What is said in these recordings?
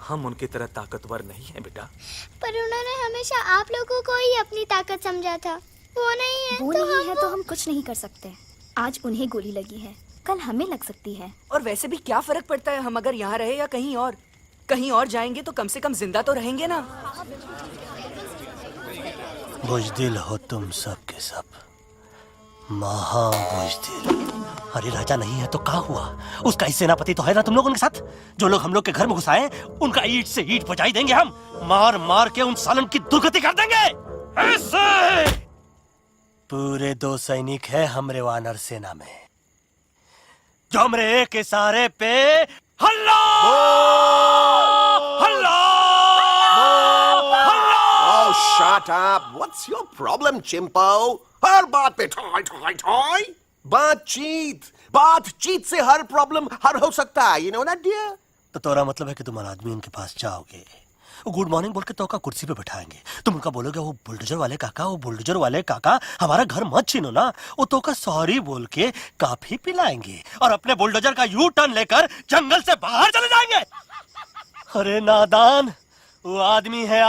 हम उनकी तरह ताकतवर नहीं हैं बेटा। पर उन्होंने हमेशा आप लोगों को ही अपनी ताकत समझा था। वो नहीं है वो तो नहीं है तो हम कुछ नहीं कर सकते। आज उन्हें गोली लगी है, कल हमें लग सकती है। और वैसे भी क्या फर्क पड़ता है हम अगर यहाँ रहे या कहीं और? कहीं और जाएंगे तो कम से कम जिंदा तो रहेंगे ना। बुज़दिल हो तुम सब के सब, महा बुज़दिल। अरे राजा नहीं है तो क्या हुआ? उसका ही सेनापति तो है ना तुम लोग उनके साथ। जो लोग हम लोग के घर में घुसाए उनका ईंट से ईंट बजाई देंगे हम। मार मार के उन सालन की दुर्गति कर देंगे। ऐसे पूरे 2 सैनिक है हमरे वानर सेना में, जो हमरे एक इशारे पे हल्ला हल्ला हल्ला। Oh, shut up! What's your problem, चिंपो? हर बात पे ठोय ठोय ठोय। बातचीत से हर प्रॉब्लम हल हो सकता है, you know that, dear? तो तोरा मतलब है कि तुम आदमी उनके पास जाओगे, वो गुड मॉर्निंग बोल के तो का कुर्सी पे बैठाएंगे, तुम उनका बोलोगे वो बुलडोजर वाले काका हमारा घर मत छीनो ना, वो तो का सॉरी बोल के काफी पिलाएंगे और अपने बुलडोजर का यू टर्न लेकर जंगल से बाहर चले जाएंगे। अरे नादान, वो आदमी है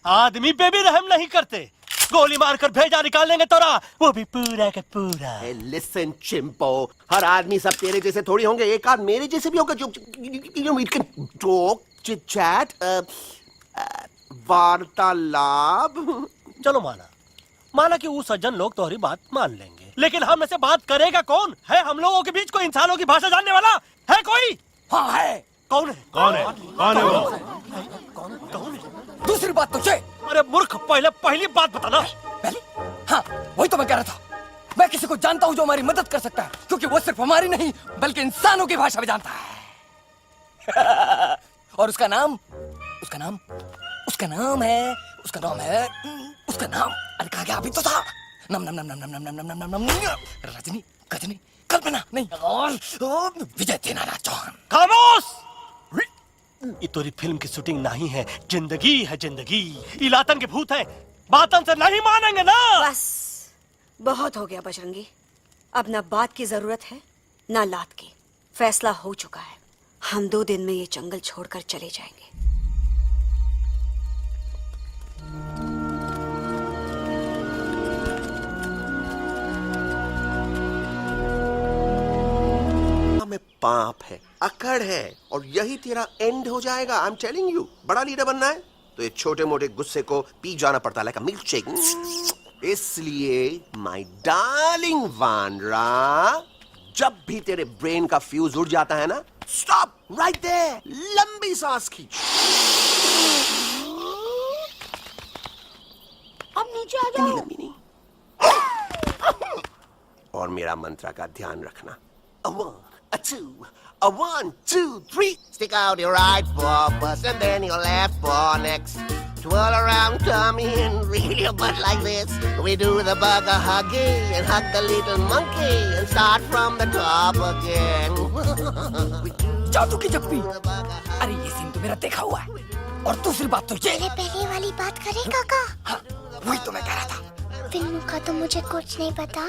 आदमी पे भी रहम नहीं करते। गोली मारकर भेजा निकाल लेंगे तोरा, वो भी पूरा का पूरा। Hey, listen, चिंपो, हर आदमी सब तेरे जैसे थोड़ी होंगे, एक आध मेरे जैसे भी होगा जो we can talk, chit chat, वार्तालाप। चलो माना कि वो सज्जन लोग तुम्हारी बात मान लेंगे, लेकिन हम ऐसे बात करेगा कौन? है हम लोगों के बीच कोई इंसानों की भाषा जानने वाला है कोई? हाँ है। कौन है वो? दूसरी बात तो ये। अरे मूर्ख, पहली बात बताना। पहले? हाँ, वही तो मैं कह रहा था। मैं किसी को जानता हूँ जो हमारी मदद कर सकता है, क्योंकि वो सिर्फ हमारी नहीं बल्कि इंसानों की भाषा भी जानता है। और उसका नाम है अरे कहा गया अभी तो था। नम नम नम नम नम नम नम नम नम नम रजनी गजनी कल्पना नहीं और विजय तेनालीराम चौहान। खामोश! ये तोरी फिल्म की शूटिंग नहीं है, जिंदगी है जिंदगी। इलातन के भूत है, बातन से नहीं मानेंगे ना। बस बहुत हो गया बजरंगी, अब ना बात की जरूरत है ना लात की। फैसला हो चुका है, हम 2 दिन में ये जंगल छोड़कर चले जाएंगे। में पाप है, अकड़ है और यही तेरा एंड हो जाएगा। आई एम टेलिंग यू, बड़ा लीडर बनना है तो ये छोटे मोटे गुस्से को पी जाना पड़ता है, लाइक अ मिल्क शेक। इसलिए माय डार्लिंग वानरा, जब भी तेरे ब्रेन का फ्यूज उड़ जाता है ना, स्टॉप राइट देयर, लंबी सांस खींच। अब नीचे आ जाओ। लंबी नहीं। और मेरा मंत्र का ध्यान रखना। A 2, a 1, 2, 3. Stick out your right paw first and then your left paw next. Twirl around tummy and reel your butt like this. We do the bugger huggy and hug the little monkey and start from the top again. जादू की जप्पी। अरे ये scene तो मेरा देखा हुआ है। और दूसरी बात तो ये। पहले वाली बात करें काका? हाँ, वही तो मैं कह रहा था। फिल्म का तो मुझे कुछ नहीं पता,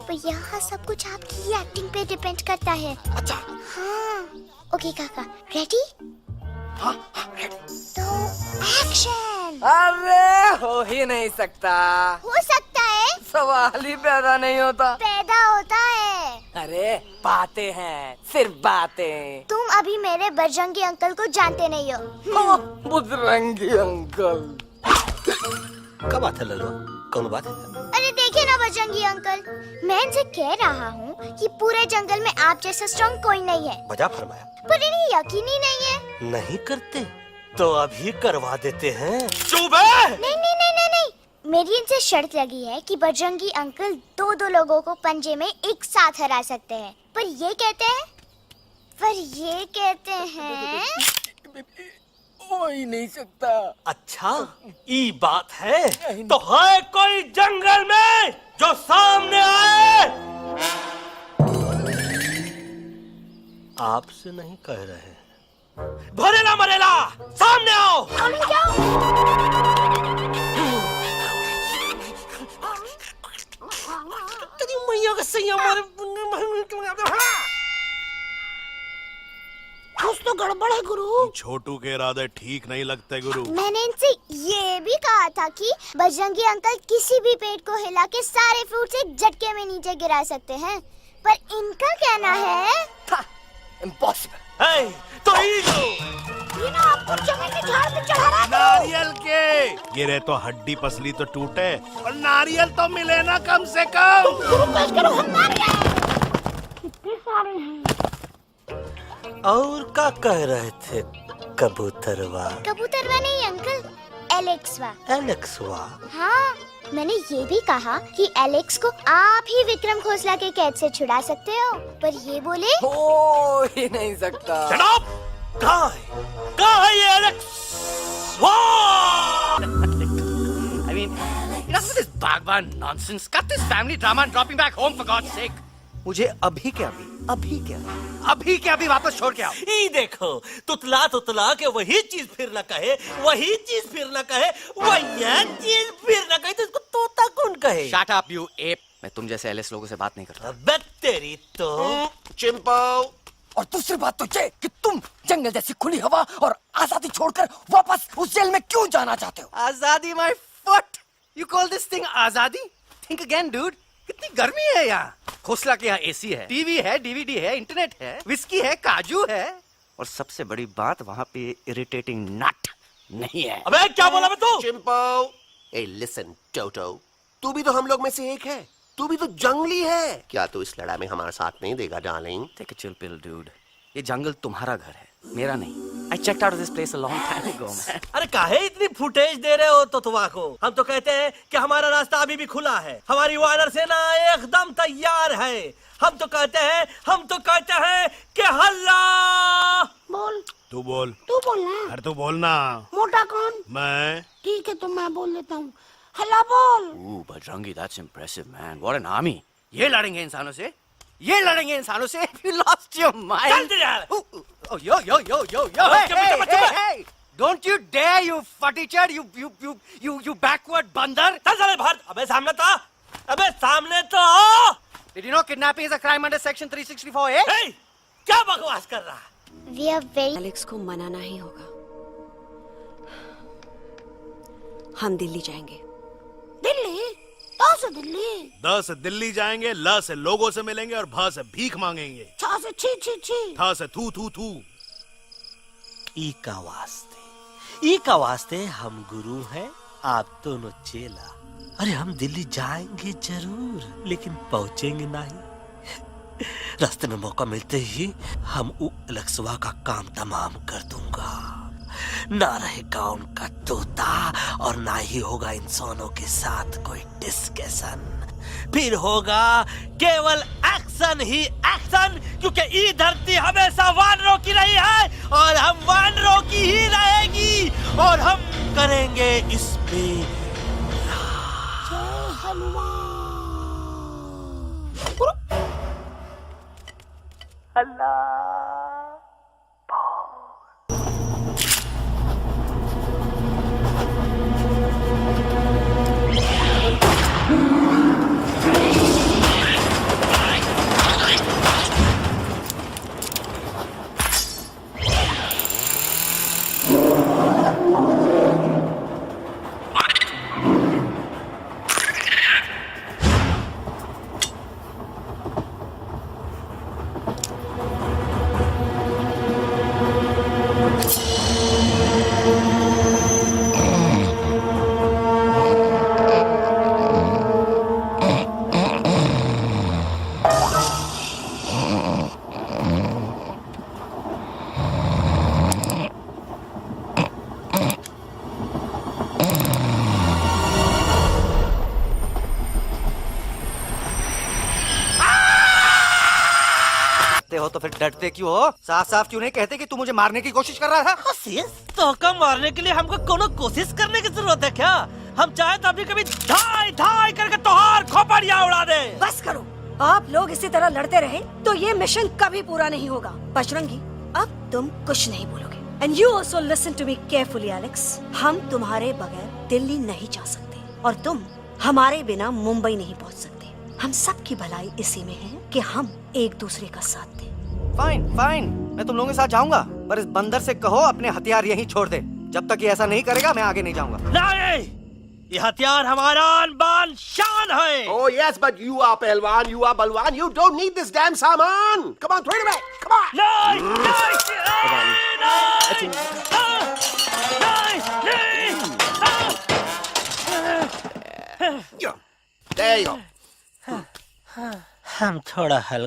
पर यहाँ सब कुछ आपकी एक्टिंग पे डिपेंड करता है। अच्छा। हाँ, ओके काका, रेडी? हाँ, रेडी। तो एक्शन। अरे हो ही नहीं सकता। हो सकता है। सवाल ही पैदा नहीं होता। पैदा होता है। अरे बातें हैं, सिर्फ बातें। तुम अभी मेरे बजरंगी अंकल को जानते नहीं हो। बजरंगी अंकल। क्या बात है लल्लू, कौन बात है? अरे देखिए ना बजरंगी अंकल, मैं इनसे कह रहा हूँ कि पूरे जंगल में आप जैसा स्ट्रॉन्ग कोई नहीं है। बजा फरमाया। पर इन्हें यकीन ही नहीं है। नहीं करते तो अभी करवा देते हैं। चुप है। नहीं, मेरी इनसे शर्त लगी है कि बजरंगी अंकल 2 लोगों को पंजे में एक साथ हरा सकते हैं। पर ये कहते हैं हो ही नहीं सकता। अच्छा, ये बात है तो है कोई जंगल में जो सामने आए? आपसे नहीं कह रहे, भरेला मरेला सामने आओ। तेरी मैया का सही हमारे कुछ तो गड़बड़ है गुरु। छोटू के इरादे ठीक नहीं लगते गुरु। मैंने इनसे ये भी कहा था कि बजरंगी अंकल किसी भी पेड़ को हिला के सारे फ्रूट्स एक झटके में नीचे गिरा सकते हैं, पर इनका कहना है इम्पॉसिबल। तो ही लो। ये ना आपको जंगल के झाड़ पे चढ़ा रहा है। नारियल के गिरे तो हड्डी पसली तो टूटे, और नारियल तो मिले ना कम से कम। गुरु पेश करो, हम नारियल कितने सारे हैं। और क्या कह रहे थे कबूतरवा? कबूतरवा नहीं अंकल, एलेक्सवा। एलेक्सवा? हाँ, मैंने ये भी कहा कि एलेक्स को आप ही विक्रम खोसला के कैद से छुड़ा सकते हो, पर ये बोले हो ही नहीं सकता। Shut up! कहाँ है ये Alex? I mean, enough with this Bhagwan nonsense. Cut this family drama and drop me back home for God's sake. मुझे अभी के अभी वापस छोड़ के आओ। ये देखो, तुतला के वही चीज फिर न कहे, वही चीज फिर न कहे, वही चीज फिर न कहे, तो इसको तोता कौन कहे? Shut up, you ape. मैं तुम जैसे एलएस लोगों से बात नहीं करता। अबे तेरी तो। चिंपो। और दूसरी बात तो ये कि तुम जंगल जैसी खुली हवा और आजादी छोड़कर वापस उस जेल में क्यों जाना चाहते हो? आजादी my foot. You call this thing आजादी? Think again, dude. कितनी गर्मी है यहाँ। खोसला के यहाँ एसी है, टीवी है, डीवीडी है, इंटरनेट है, विस्की है, काजू है, और सबसे बड़ी बात वहाँ पे इरिटेटिंग नट नहीं है। अबे क्या बोला मैं तू? चिंपो। ए लिसन टोटो, तू भी तो हम लोग में से एक है, तू भी तो जंगली है। क्या तू इस लड़ाई में हमारा साथ नहीं देगा darling? Take a chill pill, dude. ये जंगल तुम्हारा घर है, मेरा नहीं। I checked out of this place a long time ago, man. अरे काहे इतनी फुटेज दे रहे हो तुतवा को? हम तो कहते हैं कि हमारा रास्ता अभी भी खुला है, हमारी वानर सेना एकदम तैयार है। हम तो कहते हैं कि हल्ला। बोल, तू बोल। तू बोलना। अरे तू बोलना। मोटा कौन? मैं। ठीक है, तो मैं बोल लेता हूँ। हल्ला बोल। Ooh, Bajrangi, that's impressive, man. What an army. ये लड़ेंगे इंसानों से? ये लड़ेंगे इंसानों से? You lost your mind. चल दे यार। Oh, yo. Hey. Don't you dare, you fatty-chad, you backward बंदर. चल चल बाहर। अबे सामने तो आओ। Did you know kidnapping is a crime under section 364A? Hey, क्या बकवास कर रहा है? We are very एलेक्स को मनाना ही होगा। हम दिल्ली जाएंगे। दिल्ली? तो से दिल्ली। द से दिल्ली जाएंगे, ल से लोगों से मिलेंगे, और भ से भीख मांगेंगे, छ से छी छी छी, थ से थू थू थू। ई का वास्ते हम गुरु हैं, आप दोनों चेला। अरे हम दिल्ली जाएंगे जरूर, लेकिन पहुंचेंगे नहीं। रास्ते में मौका मिलते ही हम एलेक्सवा का काम तमाम कर दूंगा। ना रहेगा उनका तोता, और ना ही होगा इंसानों के साथ कोई डिस्कशन। फिर होगा केवल एक्शन ही एक्शन, क्योंकि ये धरती हमेशा वानरों की रही है, और हम वानरों की ही रहेगी, और हम करेंगे इस पे हो तो फिर डरते क्यों हो? साफ साफ क्यों नहीं कहते कि तू मुझे मारने की कोशिश कर रहा था? तो कम मारने के लिए हमको कोनो कोशिश करने की जरूरत है क्या? हम चाहे तो अभी कभी धाई धाई करके तोहार खोपड़िया उड़ा दे। बस करो, आप लोग इसी तरह लड़ते रहे तो ये मिशन कभी पूरा नहीं होगा। बजरंगी, अब तुम कुछ नहीं बोलोगे। And you also listen to me carefully Alex. हम तुम्हारे बगैर दिल्ली नहीं जा सकते, और तुम हमारे बिना मुंबई नहीं पहुंच सकते। हम सब की भलाई इसी में है कि हम एक दूसरे का साथ दें। फाइन फाइन, मैं तुम लोगों के साथ जाऊंगा, पर इस बंदर से कहो अपने हथियार यहीं छोड़ दे। जब तक ये ऐसा नहीं करेगा मैं आगे नहीं जाऊंगा। नहीं, ये हथियार हमारा आन बान शान है। Oh yes, but you are Pelwan, you are Balwan. You don't need this damn saman. Come on, throw it away. Come on. नहीं, There you go. हम थोड़ा हल्का